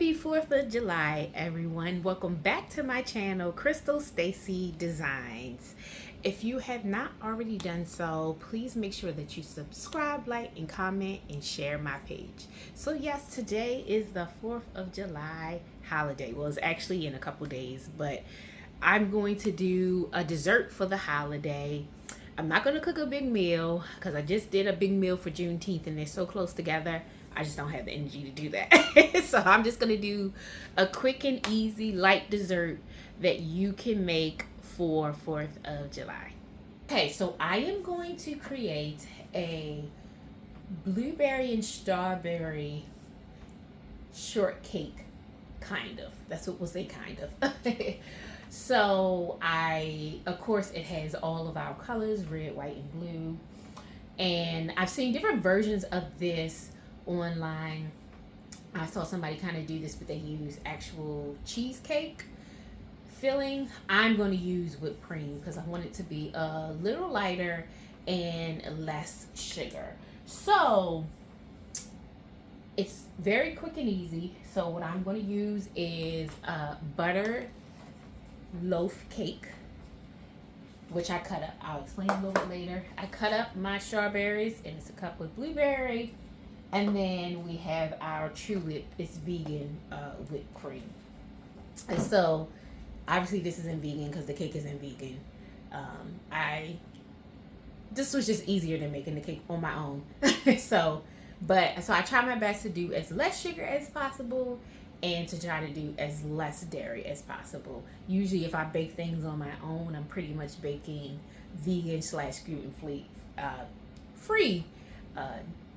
Happy 4th of July, everyone. Welcome back to my channel, Crystal Stacy Designs. If you have not already done so, please make sure that you subscribe, like, and comment, and share my page. So yes, today is the 4th of July holiday. Well, it's actually in a couple days, but I'm going to do a dessert for the holiday. I'm not going to cook a big meal because I just did a big meal for Juneteenth and they're so close together. I just don't have the energy to do that. So I'm just going to do a quick and easy light dessert that you can make for 4th of July. Okay, so I am going to create a blueberry and strawberry shortcake, kind of. That's what we'll say, kind of. So of course, it has all of our colors, red, white, and blue. And I've seen different versions of this online. I saw somebody kind of do this, but they use actual cheesecake filling. I'm going to use whipped cream because I want it to be a little lighter and less sugar. So it's very quick and easy. So what I'm going to use is butter loaf cake, which I cut up. I'll explain a little bit later. I cut up my strawberries, and it's a cup with blueberry. And then we have our True Whip. It's vegan whipped cream. And so, obviously, this isn't vegan because the cake isn't vegan. This was just easier than making the cake on my own. So I try my best to do as less sugar as possible and to try to do as less dairy as possible. Usually, if I bake things on my own, I'm pretty much baking vegan / gluten free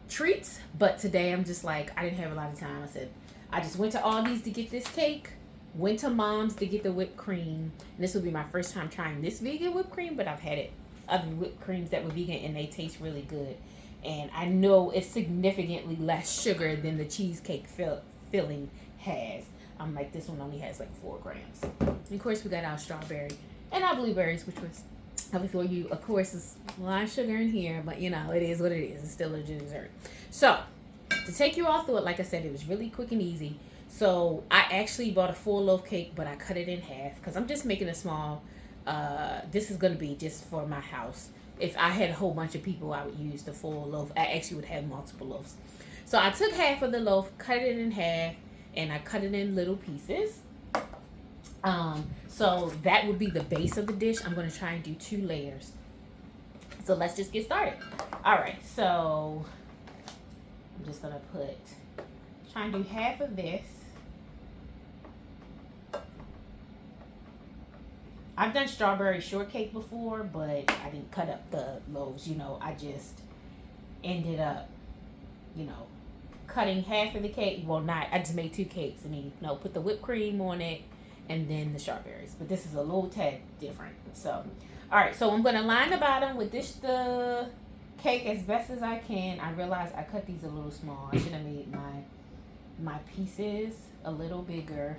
treats. But today I'm just like, I didn't have a lot of time. I said, I just went to Aldi's to get this cake, went to Mom's to get the whipped cream. And this will be my first time trying this vegan whipped cream, but I've had other whipped creams that were vegan and they taste really good. And I know it's significantly less sugar than the cheesecake filling has. I'm like, this one only has like 4 grams. And of course, we got our strawberry and our blueberries, which was for you. Of course, it's a lot of sugar in here, but you know, it is what it is. It's still a dessert. So, to take you all through it, like I said, it was really quick and easy. So, I actually bought a full loaf cake, but I cut it in half because I'm just making a small. This is going to be just for my house. If I had a whole bunch of people, I would use the full loaf. I actually would have multiple loaves. So, I took half of the loaf, cut it in half, and I cut it in little pieces. So that would be the base of the dish. I'm going to try and do 2 layers. So let's just get started. All right, so I'm just going to try and do half of this. I've done strawberry shortcake before, but I didn't cut up the loaves. You know, I just ended up, cutting half of the cake. Well, I just made 2 cakes and then, put the whipped cream on it and then the strawberries. But this is a little tad different. So, all right. So I'm going to line the bottom with the cake as best as I can. I realized I cut these a little small. I should have made my pieces a little bigger.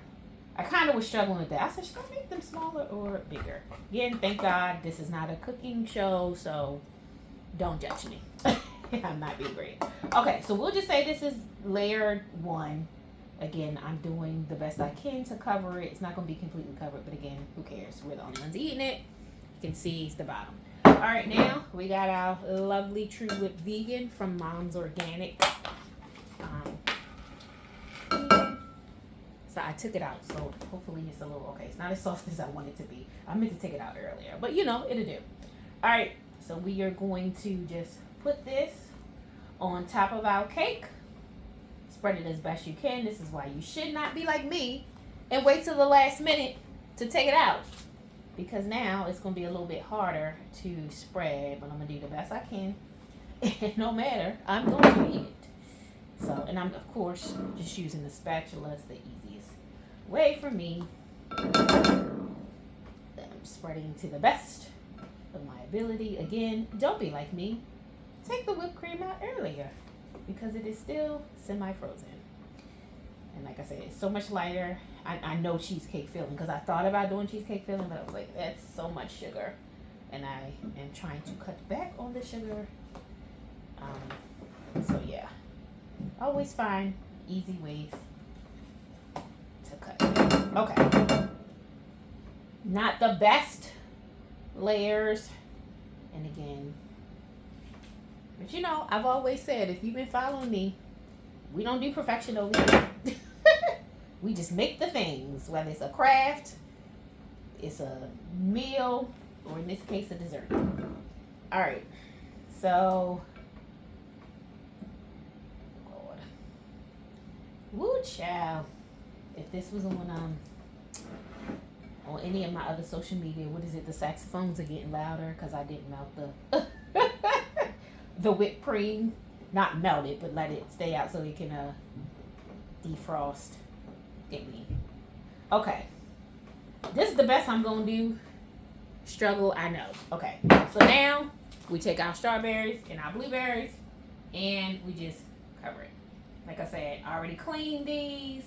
I kind of was struggling with that. I said, should I make them smaller or bigger? Again, thank God this is not a cooking show, so don't judge me. I'm not being great. Okay, so we'll just say this is layer 1. Again, I'm doing the best I can to cover it. It's not going to be completely covered, but again, who cares? We're the only ones eating it. You can see it's the bottom. All right, now we got our lovely True Whip Vegan from Mom's Organic. So I took it out, so hopefully it's a little okay. It's not as soft as I want it to be. I meant to take it out earlier, but it'll do. All right, so we are going to just put this on top of our cake. Spread it as best you can. This is why you should not be like me and wait till the last minute to take it out, because now it's going to be a little bit harder to spread, but I'm going to do the best I can. And no matter, I'm going to eat it. So, and I'm, of course, just using the spatula. It's the easiest way for me. I'm spreading to the best of my ability. Again, don't be like me. Take the whipped cream out earlier because it is still semi-frozen. And like I said, it's so much lighter. I know cheesecake filling because I thought about doing cheesecake filling, but I was like, that's so much sugar. And I am trying to cut back on the sugar. So yeah, always find easy ways Okay. Not the best layers. And again, but you know, I've always said, if you've been following me, we don't do perfection over here. We just make the things, whether it's a craft, it's a meal, or in this case, a dessert. All right. So, Lord. Woo, child. If this was on any of my other social media, what is it? The saxophones are getting louder because I didn't melt the the whipped cream. Not melt it, but let it stay out so it can defrost. Get me. Okay. This is the best I'm gonna do. Struggle, I know. Okay. So now we take our strawberries and our blueberries and we just cover it. Like I said, I already cleaned these.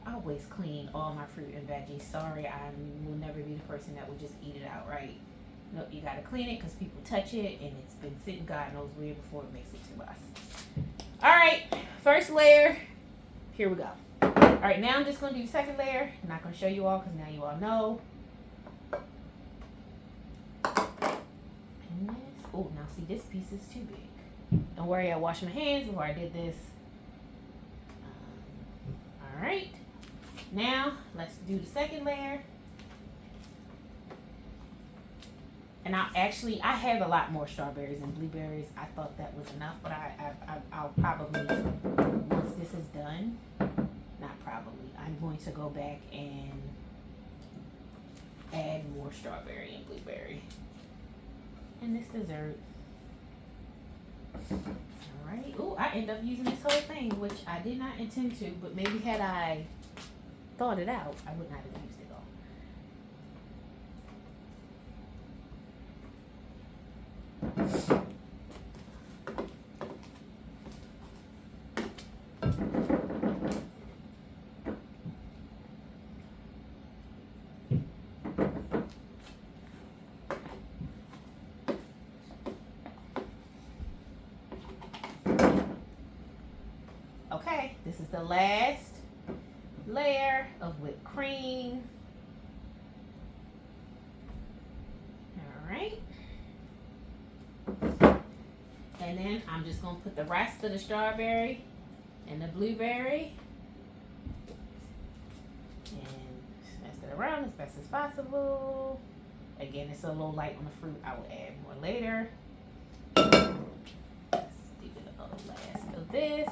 I always clean all my fruit and veggies. Sorry, I will never be the person that will just eat it outright. Nope, you gotta clean it because people touch it and it's been sitting God knows where before it makes it to us. Alright, first layer. Here we go. Alright, now I'm just gonna do the second layer. I'm not gonna show you all because now you all know. Oh, now see, this piece is too big. Don't worry, I washed my hands before I did this. Alright. Now, let's do the second layer. And I have a lot more strawberries and blueberries. I thought that was enough, but I'll probably, once this is done, not probably, I'm going to go back and add more strawberry and blueberry in this dessert. Alright. Oh, I end up using this whole thing, which I did not intend to, but maybe had I thought it out, I would not have used it all. Okay, this is the last layer of whipped cream. All right. And then I'm just going to put the rest of the strawberry and the blueberry and mess it around as best as possible. Again, it's a little light on the fruit. I will add more later. Let's do the last of this.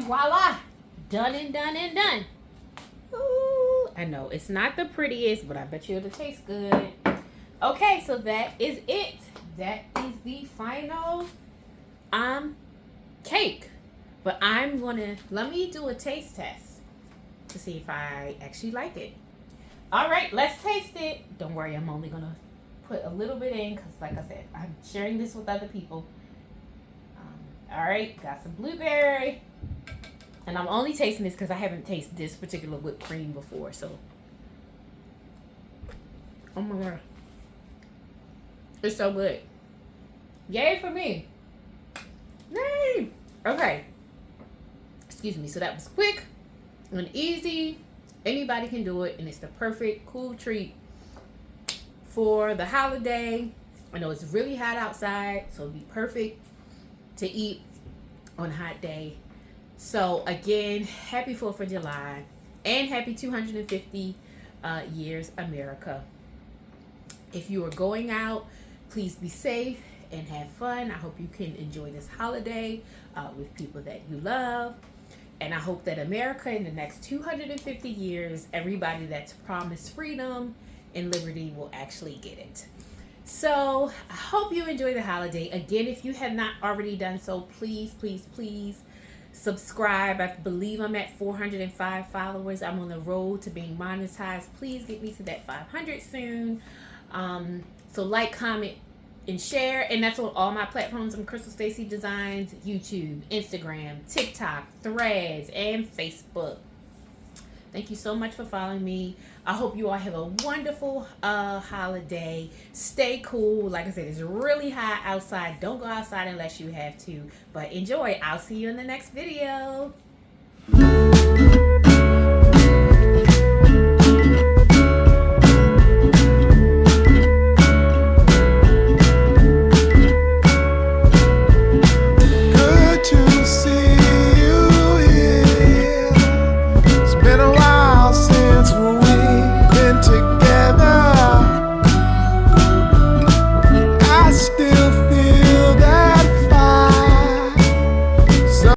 Voila, done and done and done. Ooh, I know it's not the prettiest, but I bet you it'll taste good. Okay, so that is it. That is the final cake. But let me do a taste test to see if I actually like it. All right, let's taste it. Don't worry, I'm only gonna put a little bit in because, like I said, I'm sharing this with other people. All right, got some blueberry. And I'm only tasting this because I haven't tasted this particular whipped cream before. So, oh my God. It's so good. Yay for me. Yay. Okay. Excuse me. So that was quick and easy. Anybody can do it. And it's the perfect cool treat for the holiday. I know it's really hot outside. So it'd be perfect to eat on a hot day. So again, happy 4th of July and happy 250 years America. If you are going out, please be safe and have fun. I hope you can enjoy this holiday with people that you love. And I hope that America in the next 250 years, everybody that's promised freedom and liberty will actually get it. So I hope you enjoy the holiday. Again, if you have not already done so, please, please, please subscribe. I believe I'm at 405 followers. I'm on the road to being monetized. Please get me to that 500 soon. So like, comment, and share. And that's on all my platforms. I'm Crystal Stacy Designs, YouTube, Instagram, TikTok, Threads, and Facebook. Thank you so much for following me. I hope you all have a wonderful holiday. Stay cool. Like I said, it's really hot outside. Don't go outside unless you have to. But enjoy. I'll see you in the next video.